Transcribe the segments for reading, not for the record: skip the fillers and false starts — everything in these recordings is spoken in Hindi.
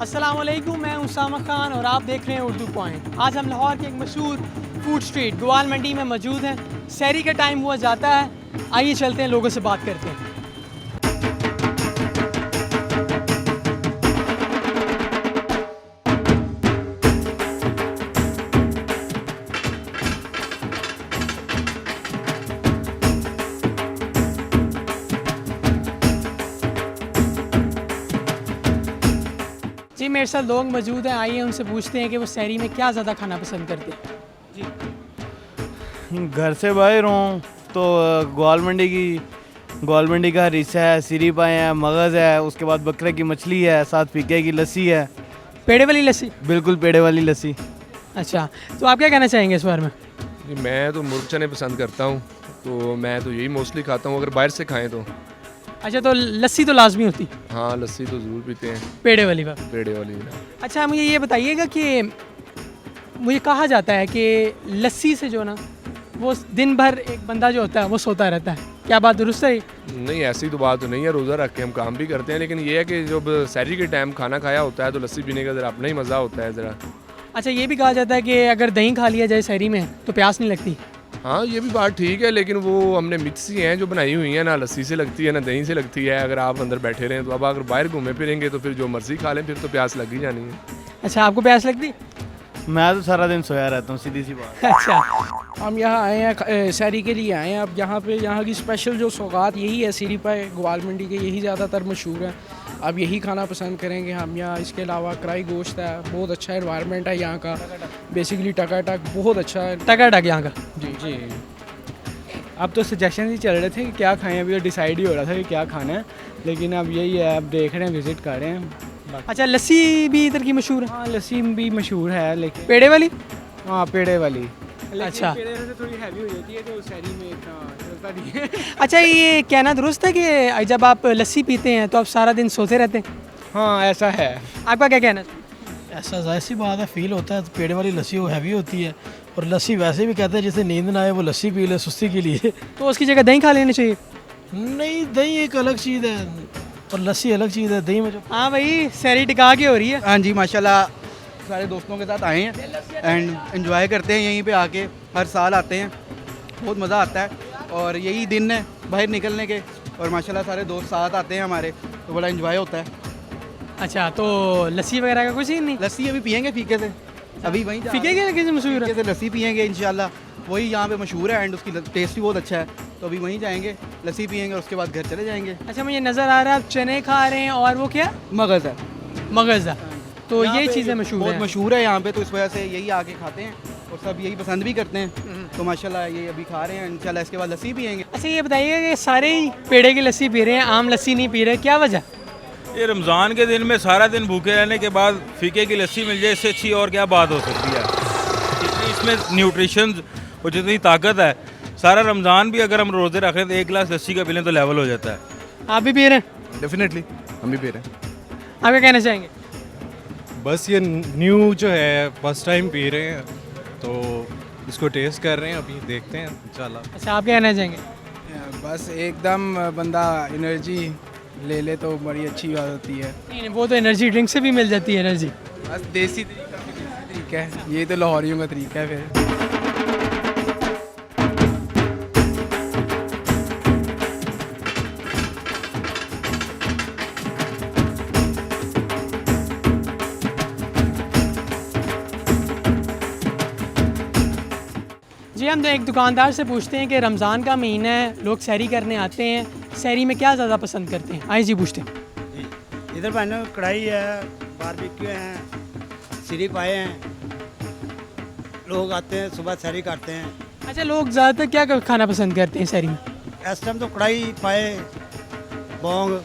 अस्सलामुअलैकुम, मैं उसामा खान और आप देख रहे हैं उर्दू पॉइंट। आज हम लाहौर के एक मशहूर फूड स्ट्रीट ग्वाल मंडी में मौजूद हैं। सहरी का टाइम हुआ जाता है, आइए चलते हैं, लोगों से बात करते हैं। जी मेरे साथ लोग मौजूद हैं, आइए उनसे पूछते हैं कि वो सहरी में क्या ज़्यादा खाना पसंद करते हैं। घर से बाहर हूँ तो ग्वाल मंडी का हरीसा है, सिरी पाए हैं, मगज़ है, उसके बाद बकरे की मछली है, साथ फीके की लस्सी है। पेड़े वाली लस्सी? बिल्कुल पेड़े वाली लस्सी। अच्छा, तो आप क्या कहना चाहेंगे इस बारे में? मैं तो मुर्ग चने पसंद करता हूँ, तो मैं तो यही मोस्टली खाता हूँ अगर बाहर से खाएं तो। अच्छा, तो लस्सी तो लाजमी होती? हाँ, लस्सी तो ज़रूर पीते हैं, पेड़े वाली बात। पेड़े वाली। अच्छा, मुझे ये बताइएगा कि मुझे कहा जाता है कि लस्सी से जो ना वो दिन भर एक बंदा जो होता है वो सोता रहता है, क्या बात दुरुस्त है? नहीं, ऐसी तो बात तो नहीं है, रोज़ा रख के हम काम भी करते हैं, लेकिन ये है कि जब सहरी के टाइम खाना खाया होता है तो लस्सी पीने का ज़रा अपना ही मज़ा होता है ज़रा। अच्छा, ये भी कहा जाता है कि अगर दही खा लिया जाए सहरी में तो प्यास नहीं लगती। हाँ, ये भी बात ठीक है, लेकिन वो हमने मिक्स ही हैं जो बनाई हुई हैं, ना लस्सी से लगती है ना दही से लगती है। अगर आप अंदर बैठे रहें तो अब अगर बाहर घूमे फिरेंगे तो फिर जो मर्ज़ी खा लें, फिर तो प्यास लग ही जानी है। अच्छा, आपको प्यास लगती? मैं तो सारा दिन सोया रहता हूँ, सीधी सी बात। अच्छा, हम यहाँ आए हैं सहरी के लिए आए हैं। अब यहाँ की स्पेशल जो सौगात यही है, सिरी पाए ग्वाल मंडी के यही ज़्यादातर मशहूर है। अब यही खाना पसंद करेंगे हम यहाँ। इसके अलावा कढ़ाई गोश्त है, बहुत अच्छा एनवायरनमेंट है यहाँ का, बेसिकली टकाटक बहुत अच्छा है। टकाटक यहाँ का? जी। अब तो सजेशन ही चल रहे थे कि क्या खाएं, अभी तो डिसाइड ही हो रहा था कि क्या खाना है, लेकिन अब यही है, अब देख रहे हैं, विज़िट कर रहे हैं। अच्छा, लस्सी भी इधर की मशहूर है? हाँ, लस्सी भी मशहूर है, लेकिन पेड़े वाली? हाँ, पेड़े वाली। अच्छा, पेड़े से थोड़ी हैवी हो जाती है तो सहरी में इतना चलता नहीं है। अच्छा, ये कहना दुरुस्त है कि जब आप लस्सी पीते हैं तो आप सारा दिन सोते रहते हैं? हाँ, ऐसा है। आपका क्या कहना है? ऐसा जाहिर सी बात है, फील होता है। तो पेड़े वाली लस्सी वो हैवी होती है, और लस्सी वैसे भी कहते हैं जिसे नींद ना आए वो लस्सी पी ले सुस्ती के लिए। तो उसकी जगह दही खा लेनी चाहिए? नहीं, दही एक अलग चीज़ है और लस्सी अलग चीज़ है। दही में जो हाँ भाई, सहरी टिका के हो रही है। हाँ जी, माशाल्लाह सारे दोस्तों के साथ आए हैं एंड एंजॉय करते हैं। यहीं पे आके हर साल आते हैं, बहुत मज़ा आता है और यही दिन है बाहर निकलने के, और माशाल्लाह सारे दोस्त साथ आते हैं हमारे, तो बड़ा एंजॉय होता है। अच्छा, तो लस्सी वगैरह का कुछ सीन नहीं? लस्सी अभी पियेंगे फीके से, अभी वहीं फीके के किसी मशहूर है? फीके से लस्सी पियेंगे इंशाल्लाह, वही यहाँ पे मशहूर है एंड उसकी टेस्ट भी बहुत अच्छा है, तो अभी वहीं जाएंगे, लस्सी पियेंगे और उसके बाद घर चले जाएंगे। अच्छा, मुझे नज़र आ रहा है आप चने खा रहे हैं, और वो क्या? मगज़ है, मगज़। तो यहाँ ये पे चीज़ें मशहूर बहुत हैं। मशहूर है यहाँ पे, तो इस वजह से यही आके खाते हैं और सब यही पसंद भी करते हैं, तो माशाल्लाह ये अभी खा रहे हैं, इंशाल्लाह इसके बाद लस्सी पियेंगे। अच्छा, ये बताइएगा कि सारे ही पेड़े की लस्सी पी रहे हैं, आम लस्सी नहीं पी रहे, क्या वजह? ये रमज़ान के दिन में सारा दिन भूखे रहने के बाद फीके की लस्सी मिल जाए, इससे अच्छी और क्या बात हो सकती है। जितनी इसमें न्यूट्रिशन और जितनी ताकत है, सारा रमज़ान भी अगर हम रोज़े रख रहे हैं तो एक गिलास लस्सी का पी लें तो लेवल हो जाता है। आप भी पी रहे हैं? डेफिनेटली हम भी पी रहे हैं। आप क्या कहना चाहेंगे? बस ये न्यू जो है फर्स्ट टाइम पी रहे हैं, तो इसको टेस्ट कर रहे हैं, अभी देखते हैं इंशाल्लाह। अच्छा, आप क्या कहना चाहेंगे? बस एकदम बंदा एनर्जी ले ले तो बड़ी अच्छी बात होती है। नहीं, वो तो एनर्जी ड्रिंक से भी मिल जाती है एनर्जी। बस देसी तरीका है, ये तो लाहौरियों का तरीका है फिर। जी, हम तो एक दुकानदार से पूछते हैं कि रमज़ान का महीना है, लोग सहरी करने आते हैं, सहरी में क्या ज़्यादा पसंद करते हैं? आइए जी पूछते हैं। इधर बहनों कढ़ाई है, बारबेक्यू हैं, सिरी पाए हैं, लोग आते हैं सुबह सहरी करते हैं। अच्छा, लोग ज़्यादातर क्या खाना पसंद करते हैं सहरी में? इस टाइम तो कढ़ाई पाए, बोंग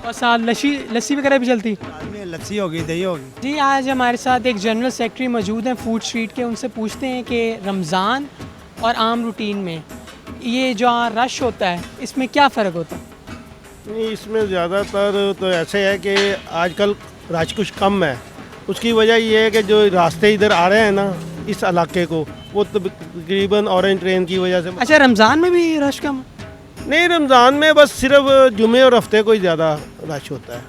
और साथ लस्सी वगैरह भी चलती? आदमी लस्सी होगी, दही होगी। जी, आज हमारे साथ एक जनरल सेक्रेटरी मौजूद हैं फूड स्ट्रीट के, उनसे पूछते हैं कि रमज़ान और आम रूटीन में ये जो रश होता है इसमें क्या फ़र्क होता है? नहीं, इसमें ज़्यादातर तो ऐसे है कि आजकल रश कुछ कम है। उसकी वजह ये है कि जो रास्ते इधर आ रहे हैं ना इस इलाके को, वो तकरीबन ऑरेंज ट्रेन की वजह से। अच्छा, रमज़ान में भी रश कम? नहीं, रमज़ान में बस सिर्फ जुमे और हफ्ते को ही ज़्यादा रश होता है।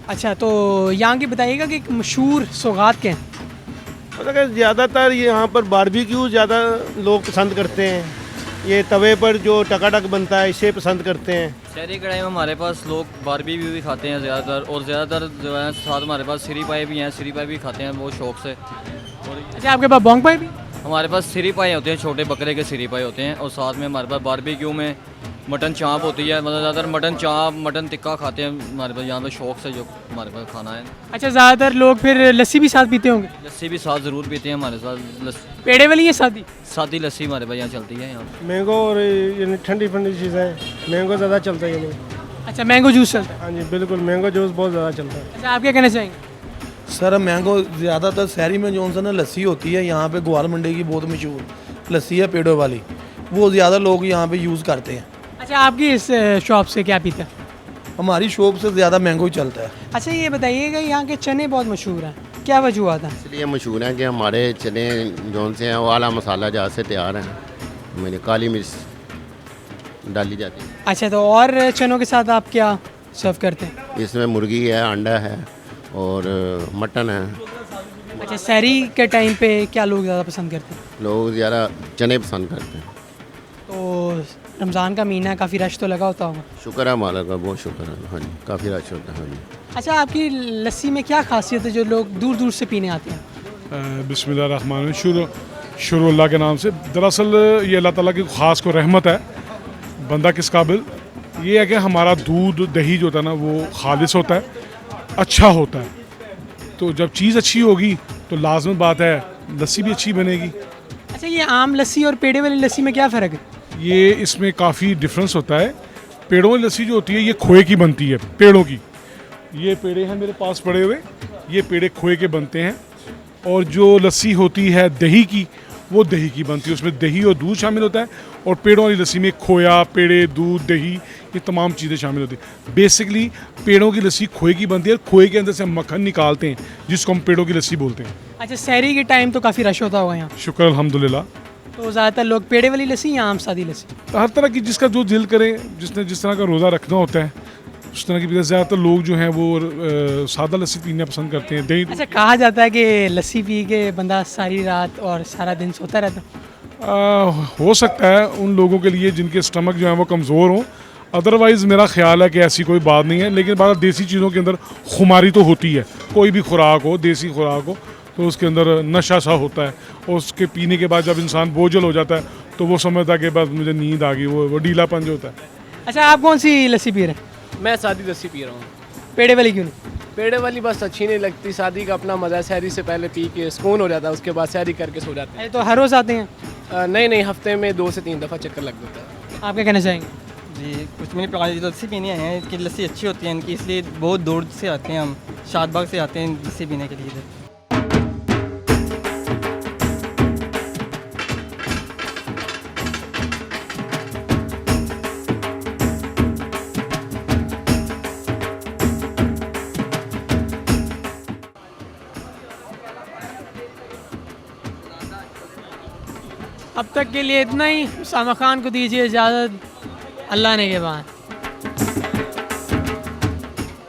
अच्छा, तो यहाँ की बताइएगा कि मशहूर सौगात क्या हैं? मतलब ज़्यादातर यहाँ पर बारबेक्यू ज़्यादा लोग पसंद करते हैं। ये तवे पर जो टकाटक बनता है इसे पसंद करते हैं। शहरी कढ़ाई में हमारे पास लोग बारबेक्यू भी खाते हैं ज़्यादातर, और ज़्यादातर जो है साथ हमारे पास सिरी पाए भी हैं, सिरी पाए भी खाते हैं वो शौक से। और अच्छा, आपके पास बोंग पाए भी? हमारे पास सिरी पाए होते हैं, छोटे बकरे के सिरी पाए होते हैं, और साथ में हमारे पास बारबेक्यू में मटन चाँप होती है। मतलब ज़्यादातर मटन चाँप, मटन टिक्का खाते हैं हमारे पास यहाँ पे शौक से, जो हमारे पास खाना है। अच्छा, ज़्यादातर लोग फिर लस्सी भी साथ पीते होंगे? लस्सी भी साथ ज़रूर पीते हैं हमारे साथ। पेड़े वाली है सादी? सादी लस्सी हमारे पास यहाँ चलती है। यहाँ मैंगो और यानी ठंडी ठंडी चीज़ें, मैंगो ज़्यादा चलता है यानी। अच्छा, मैंगो जूस चलता है? हाँ जी बिल्कुल, मैंगो जूस बहुत ज़्यादा चलता है। अच्छा, आप क्या कहना चाहेंगे? सर मैंगो ज़्यादातर शहरी में जो सा ना लस्सी होती है, यहाँ पे ग्वाल मंडी की बहुत मशहूर लस्सी है पेड़ों वाली, वो ज़्यादा लोग यहाँ पे यूज़ करते हैं। अच्छा, आपकी इस शॉप से क्या पीता है? हमारी शॉप से ज़्यादा मैंगो ही चलता है। अच्छा, ये बताइएगा यहाँ के चने बहुत मशहूर हैं, क्या वजूहत है? इसलिए मशहूर है कि हमारे चने जौन से हैं वो आला मसाला जहाँ से तैयार हैं, मैंने काली मिर्च डाली जाती है। अच्छा, तो और चनों के साथ आप क्या सर्व करते हैं? इसमें मुर्गी है, अंडा है और मटन है। अच्छा, सहरी के टाइम पे क्या लोग ज़्यादा पसंद करते हैं? लोग ज़्यादा चने पसंद करते हैं। तो रमज़ान का महीना है, काफ़ी रश तो लगा होता होगा? शुक्र है मालिक का, बहुत शुक्र है। हाँ जी, काफ़ी रश होता है। हाँ जी। अच्छा, आपकी लस्सी में क्या खासियत है जो लोग दूर दूर से पीने आते हैं? बिस्मिल्लाह शुरू अल्लाह के नाम से। दरअसल ये अल्लाह ताला की ख़ास को रहमत है, बंदा किस काबिल। ये है कि हमारा दूध दही जो होता है ना वो खालिस होता है, अच्छा होता है। तो जब चीज़ अच्छी होगी तो लाजमी बात है लस्सी भी अच्छी बनेगी। अच्छा, ये आम लस्सी और पेड़े वाली लस्सी में क्या फ़र्क है? ये इसमें काफ़ी डिफरेंस होता है। पेड़ों वाली लस्सी जो होती है ये खोए की बनती है, पेड़ों की। ये पेड़े हैं मेरे पास पड़े हुए, ये पेड़े खोए के बनते हैं। और जो लस्सी होती है दही की, वो दही की बनती है, उसमें दही और दूध शामिल होता है। और पेड़ों वाली लस्सी में खोया, पेड़े, दूध, दही, ये तमाम चीज़ें शामिल होती हैं। बेसिकली पेड़ों की लस्सी खोए की बनती है, खोए के अंदर से हम मक्खन निकालते हैं जिसको हम पेड़ों की लस्सी बोलते हैं। अच्छा, सहरी के टाइम तो काफ़ी रश होता होगा यहाँ? शुक्र अल्हम्दुलिल्लाह। तो ज़्यादातर लोग पेड़े वाली लस्सी या आम सादी लस्सी? हर तरह की, जिसका जो दिल करे, जिसने जिस तरह का रोज़ा रखना होता है उस तरह की। ज़्यादातर लोग जो हैं वो सादा लस्सी पीना पसंद करते हैं, दही। अच्छा, कहा जाता है कि लस्सी पी के बंदा सारी रात और सारा दिन सोता रहता है? हो सकता है उन लोगों के लिए जिनके स्टमक जो है वो कमज़ोर हों। अदरवाइज़ मेरा ख्याल है कि ऐसी कोई बात नहीं है। लेकिन बात देसी चीज़ों के अंदर खुमारी तो होती है। कोई भी खुराक हो, देसी खुराक हो, तो उसके अंदर नशा सा होता है। और उसके पीने के बाद जब इंसान बोझल हो जाता है तो वो समझता है कि बस मुझे नींद आ गई, वो ढीलापन जो होता है। अच्छा, आप कौन सी लस्सी पी रहे हैं? मैं सादी लस्सी पी रहा हूँ। पेड़े वाली क्यों नहीं? पेड़े वाली बस अच्छी नहीं लगती, शादी का अपना मज़ा, सहरी से पहले पी के सुकून हो जाता है, उसके बाद सहरी करके सो जाते हैं। तो हर रोज़ आते हैं? नहीं, हफ्ते में 2 से 3 दफ़ा चक्कर लग जाता है। आप क्या कहना चाहेंगे? जी, कुछ भी नहीं, लस्सी पीने आए हैं। इनकी लस्सी अच्छी होती है इनकी, इसलिए बहुत दूर से आते हैं हम, शादबाग से आते हैं लस्सी पीने के लिए। अब तक के लिए इतना ही। उसामा खान को दीजिए इजाज़त, अल्लाह ने के बाद।